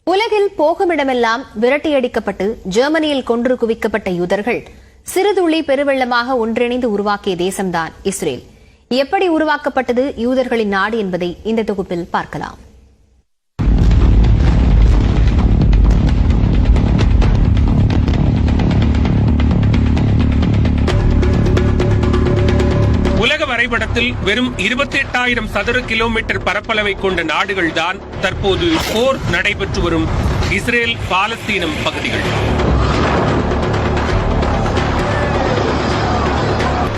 உலகில் போகுமிடமெல்லாம் விரட்டியடிக்கப்பட்டு ஜெர்மனியில் கொன்று குவிக்கப்பட்ட யூதர்கள் சிறுதுளி பெருவெள்ளமாக ஒன்றிணைந்து உருவாக்கிய தேசம்தான் இஸ்ரேல். எப்படி உருவாக்கப்பட்டது யூதர்களின் நாடு என்பதை இந்த தொகுப்பில் பார்க்கலாம். உலக வரைபடத்தில் வெறும் 28,000 சதுர கிலோமீட்டர் பரப்பளவை கொண்ட நாடுகள்தான் தற்போது போர் நடைபெற்று வரும் இஸ்ரேல் பாலஸ்தீனம் பகுதிகள்.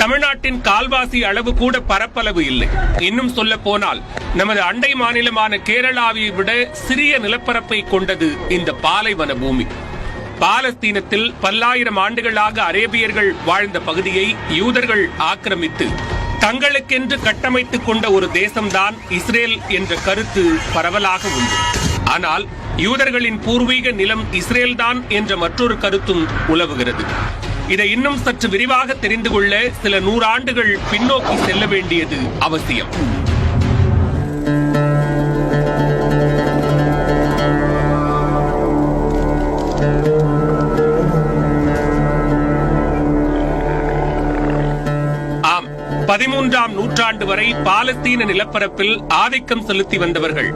தமிழ்நாட்டின் கால்வாசி அளவு கூட பரப்பளவு இல்லை. இன்னும் சொல்ல போனால் நமது அண்டை மாநிலமான கேரளாவை விட சிறிய நிலப்பரப்பை கொண்டது இந்த பாலைவன பூமி. பாலஸ்தீனத்தில் பல்லாயிரம் ஆண்டுகளாக அரேபியர்கள் வாழ்ந்த பகுதியை யூதர்கள் ஆக்கிரமித்து தங்களுக்கென்று கட்டமைத்துக் கொண்ட ஒரு தேசம்தான் இஸ்ரேல் என்ற கருத்து பரவலாக உண்டு. ஆனால் யூதர்களின் பூர்வீக நிலம் இஸ்ரேல்தான் என்ற மற்றொரு கருத்தும் உலவுகிறது. இதை இன்னும் சற்று விரிவாக தெரிந்து கொள்ள சில 100 ஆண்டுகள் பின்னோக்கி செல்ல வேண்டியது அவசியம். ஆம், 13ஆம் நூற்றாண்டு வரை பாலஸ்தீன நிலப்பரப்பில் ஆதிக்கம் செலுத்தி வந்தவர்கள்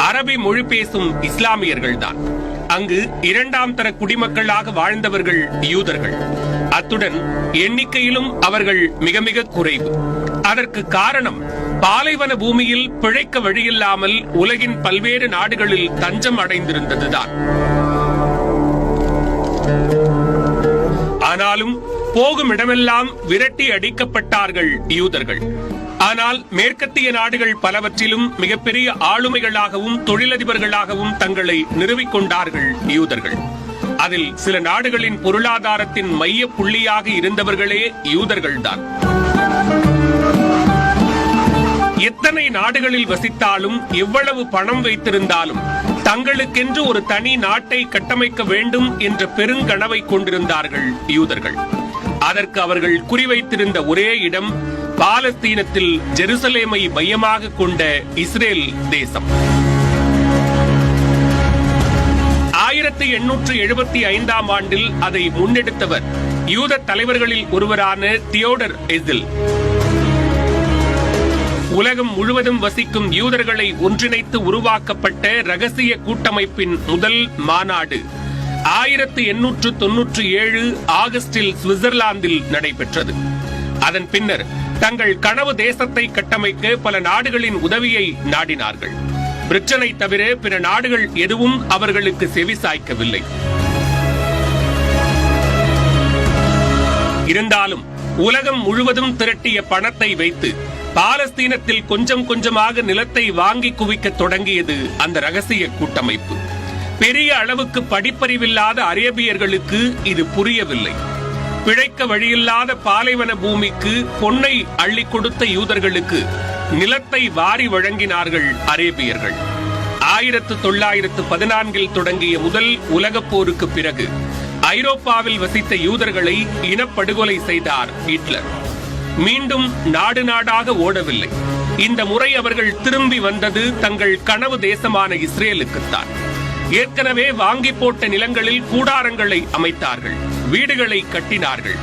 அரபி மொழி பேசும் இஸ்லாமியர்கள்தான். அங்கு 2ஆம் தர குடிமக்களாக வாழ்ந்தவர்கள் யூதர்கள். அத்துடன் எண்ணிக்கையிலும் அவர்கள் மிக மிக குறைவு. அதற்கு காரணம் பாலைவன பூமியில் பிழைக்க வழியில்லாமல் உலகின் பல்வேறு நாடுகளில் தஞ்சம் அடைந்திருந்ததுதான். ஆனாலும் போகும் இடமெல்லாம் விரட்டி அடிக்கப்பட்டார்கள் யூதர்கள். ஆனால் மேற்கத்திய நாடுகள் பலவற்றிலும் மிகப்பெரிய ஆளுமைகளாகவும் தொழிலதிபர்களாகவும் தங்களை நிறுவிக்கொண்டார்கள் யூதர்கள். அதில் சில நாடுகளின் பொருளாதாரத்தின் மைய புள்ளியாக இருந்தவர்களே யூதர்கள்தான். எத்தனை நாடுகளில் வசித்தாலும் எவ்வளவு பணம் வைத்திருந்தாலும் தங்களுக்கென்று ஒரு தனி நாட்டை கட்டமைக்க வேண்டும் என்ற பெருங்கனவை கொண்டிருந்தார்கள் யூதர்கள். அதற்கு அவர்கள் குறிவைத்திருந்த ஒரே இடம் பாலஸ்தீனத்தில் ஜெருசலேமை மையமாக கொண்ட இஸ்ரேல் தேசம். 1875ஆம் ஆண்டில் அதை முன்னெடுத்தவர் யூத தலைவர்களில் ஒருவரான தியோடர் ஹெர்ட்ஸல். உலகம் முழுவதும் வசிக்கும் யூதர்களை ஒன்றிணைத்து உருவாக்கப்பட்ட ரகசிய கூட்டமைப்பின் முதல் மாநாடு 1897 ஆகஸ்டில் சுவிட்சர்லாந்தில் நடைபெற்றது. அதன் பின்னர் தங்கள் கனவு தேசத்தை கட்டமைக்க பல நாடுகளின் உதவியை நாடினார்கள். பிரிட்டனை தவிர பிற நாடுகள் எதுவும் அவர்களுக்கு செவிசாய்க்கவில்லை. இருந்தாலும் உலகம் முழுவதும் திரட்டிய பணத்தை வைத்து பாலஸ்தீனத்தில் கொஞ்சம் கொஞ்சமாக நிலத்தை வாங்கி குவிக்க தொடங்கியது அந்த ரகசிய கூட்டமைப்பு. பெரிய அளவுக்கு படிப்பறிவில்லாத அரேபியர்களுக்கு இது புரியவில்லை. பிழைக்க வழியில்லாத பாலைவன பூமிக்கு பொன்னை அள்ளி கொடுத்த யூதர்களுக்கு நிலத்தை வாரி வழங்கினார்கள் அரேபியர்கள். 1914 தொடங்கிய முதல் உலகப் போருக்கு பிறகு ஐரோப்பாவில் வசித்த யூதர்களை இனப்படுகொலை செய்தார் ஹிட்லர். மீண்டும் நாடு நாடாக ஓடவில்லை. இந்த முறை அவர்கள் திரும்பி வந்தது தங்கள் கனவு தேசமான இஸ்ரேலுக்குத்தான். ஏற்கனவே வாங்கி போட்ட நிலங்களில் கூடாரங்களை அமைத்தார்கள், வீடுகளை கட்டினார்கள்.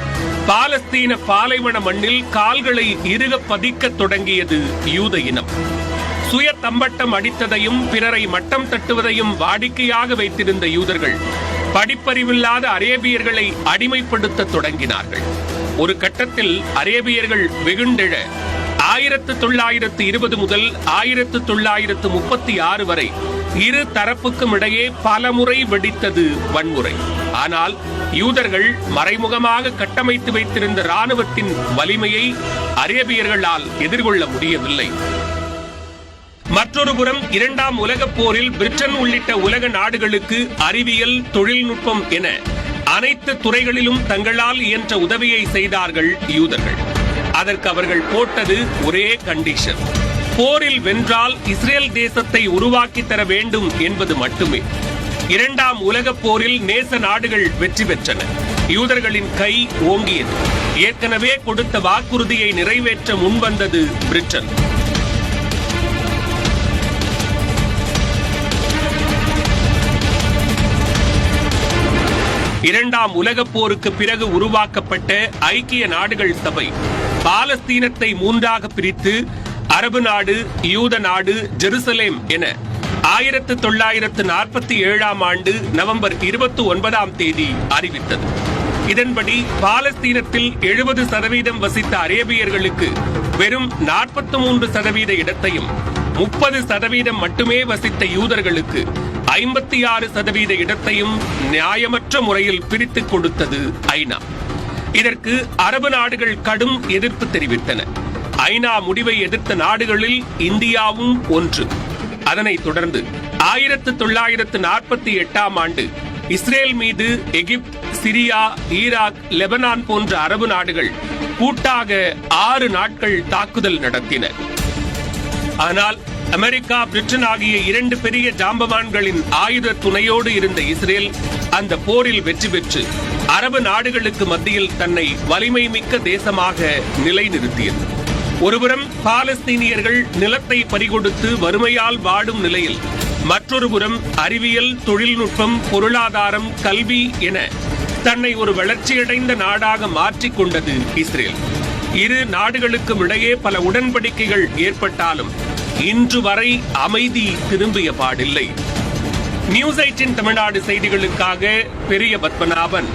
பாலஸ்தீன பாலைவன மண்ணில் கால்களை இறுக பதிக்க தொடங்கியது யூத இனம். சுய தம்பட்டம் அடித்ததையும் பிறரை மட்டம் தட்டுவதையும் வாடிக்கையாக வைத்திருந்த யூதர்கள் படிப்பறிவில்லாத அரேபியர்களை அடிமைப்படுத்த தொடங்கினார்கள். ஒரு கட்டத்தில் அரேபியர்கள் வெகுண்டெழ 1920 முதல் 1936 வரை இரு தரப்புக்கும் இடையே பலமுறை வெடித்தது வன்முறை. ஆனால் யூதர்கள் மறைமுகமாக கட்டமைத்து வைத்திருந்த ராணுவத்தின் வலிமையை அரேபியர்களால் எதிர்கொள்ள முடியவில்லை. மற்றொரு புறம் 2ஆம் உலகப் போரில் பிரிட்டன் உள்ளிட்ட உலக நாடுகளுக்கு அறிவியல், தொழில்நுட்பம் என அனைத்து துறைகளிலும் தங்களால் இயன்ற உதவியை செய்தார்கள் யூதர்கள். அதற்கு அவர்கள் போட்டது ஒரே கண்டிஷன்: போரில் வென்றால் இஸ்ரேல் தேசத்தை உருவாக்கி தர வேண்டும் என்பது மட்டுமே. 2ஆம் உலகப் போரில் நேச நாடுகள் வெற்றி பெற்றன. யூதர்களின் கை ஓங்கியது. ஏற்கனவே கொடுத்த வாக்குறுதியை நிறைவேற்ற முன்வந்தது பிரிட்டன். இரண்டாம் உலகப் போருக்கு பிறகு உருவாக்கப்பட்ட ஐக்கிய நாடுகள் சபை பாலஸ்தீனத்தை மூன்றாக பிரித்து அரபு நாடு, யூத நாடு, ஜெருசலேம் என 1947 ஆண்டு நவம்பர் 29 அறிவித்தது. இதன்படி பாலஸ்தீனத்தில் 70% வசித்த அரேபியர்களுக்கு வெறும் 43% இடத்தையும், 30% மட்டுமே வசித்த யூதர்களுக்கு 56% இடத்தையும் நியாயமற்ற முறையில் பிரித்துக் கொடுத்தது ஐநா. இதற்கு அரபு நாடுகள் கடும் எதிர்ப்பு தெரிவித்தன. ஐநா முடிவை எதிர்த்த நாடுகளில் இந்தியாவும் ஒன்று. அதனைத் தொடர்ந்து 1948 ஆண்டு இஸ்ரேல் மீது எகிப்து, சிரியா, ஈராக், லெபனான் போன்ற அரபு நாடுகள் கூட்டாக 6 நாட்கள் தாக்குதல் நடத்தின. ஆனால் அமெரிக்கா, பிரிட்டன் ஆகிய 2 பெரிய ஜாம்பவான்களின் ஆயுத துணையோடு இருந்த இஸ்ரேல் அந்த போரில் வெற்றி பெற்று அரபு நாடுகளுக்கு மத்தியில் தன்னை வலிமை மிக்க தேசமாக நிலைநிறுத்தியது. ஒருபுறம் பாலஸ்தீனியர்கள் நிலத்தை பறிகொடுத்து வறுமையால் வாடும் நிலையில், மற்றொருபுறம் அறிவியல், தொழில்நுட்பம், பொருளாதாரம், கல்வி என தன்னை ஒரு வளர்ச்சியடைந்த நாடாக மாற்றிக் கொண்டது இஸ்ரேல். இரு நாடுகளுக்கும் இடையே பல உடன்படிக்கைகள் ஏற்பட்டாலும் இன்று வரை அமைதி திரும்பிய பாடில்லை. நியூஸ் 18 தமிழ்நாடு செய்திகளுக்காக பெரிய பத்மநாபன்.